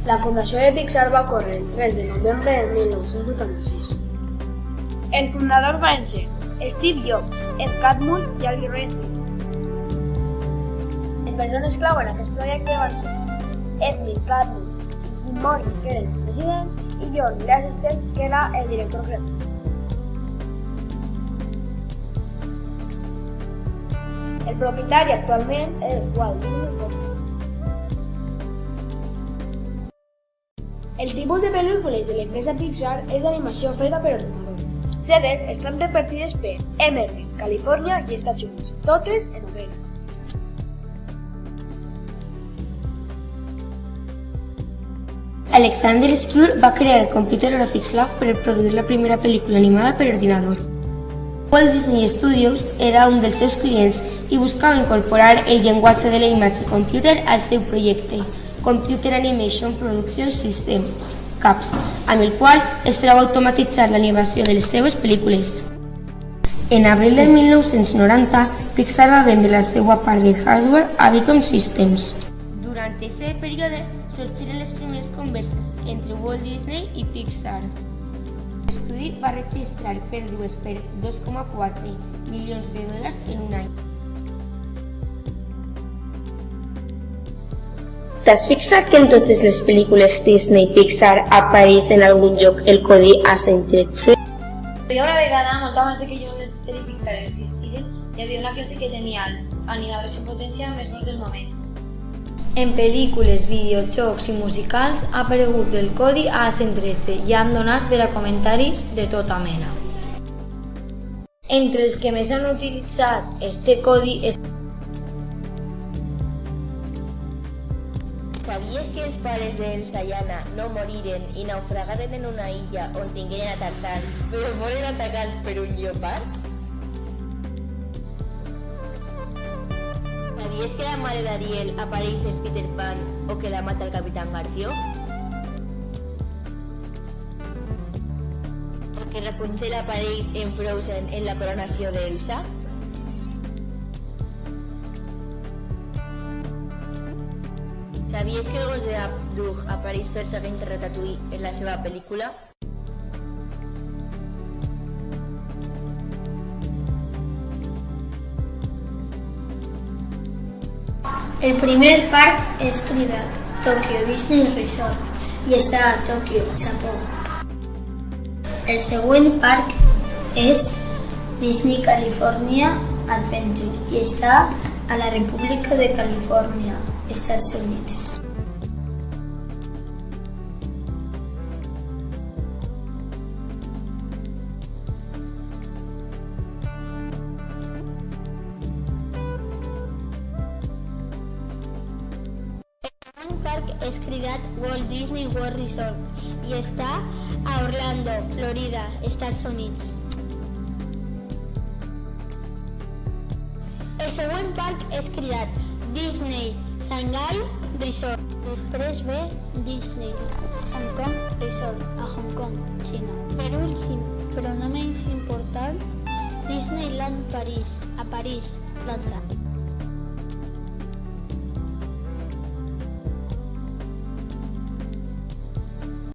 La fundació de Pixar va córrer el 3 de novembre de 1986. Els fundadors van ser Steve Jobs, Ed Catmull i Avi Resnick. Les persones clau en aquest projecte van ser Edwin Catmull i Jim Morris, que eren els presidents, i John Lasseter, que era el director creatiu. El propietari actualment és Walt Disney Company. El tipus de pel·lícules de l'empresa Pixar és d'animació feta per ordinador. Sedes estan repartides per MR, Califòrnia i Estats Units, totes en Oregon. Alexander Skrul va crear el Computer Graphics Lab per produir la primera pel·lícula animada per ordinador. Walt Disney Studios era un dels seus clients i buscava incorporar el llenguatge de la imatge computer al seu projecte, Computer Animation Production System, CAPS, amb el qual esperava automatitzar l'animació de les seves pel·lícules. En abril de 1990, Pixar va vendre la seva part de hardware a Vicom Systems. Durant aquest període sorgiren les primeres converses entre Walt Disney i Pixar. L'estudi va registrar pèrdues per $2,4 milions en un any. T'has fixat que en totes les pel·lícules Disney Pixar apareix en algun lloc el codi A113? Hi ha una vegada, molt abans que jo les de Pixar existiren, hi havia una classe que tenia els animadors en potència més bons del moment. En pel·lícules, videojocs i musicals ha aparegut el codi A113 i han donat per a comentaris de tota mena. Entre els que més han utilitzat este codi Sabies que els pares d'Elsa i Anna no moriren i naufragaren en una illa on tingueren atacant, però foren atacats per un lleopard? Sabies que la mare d'Ariel apareix en Peter Pan o que la mata el Capitán Garfio? O que Rapunzel apareix en Frozen en la coronació d'Elsa? Sabies que el gos de Doug apareix perseguint Ratatouille en la seva pel·lícula? El primer parc és cridat Tokyo Disney Resort i està a Tòquio, Japó. El següent parc és Disney California Adventure i està a la República de Califòrnia, Estats Units. El parc és cridat Walt Disney World Resort i està a Orlando, Florida, Estats Units. El següent parc és cridat Disney Shanghai Resort. Després ve Disney Hong Kong Resort a Hong Kong, Xina. Per últim, però no menys important, Disneyland París, a París, França.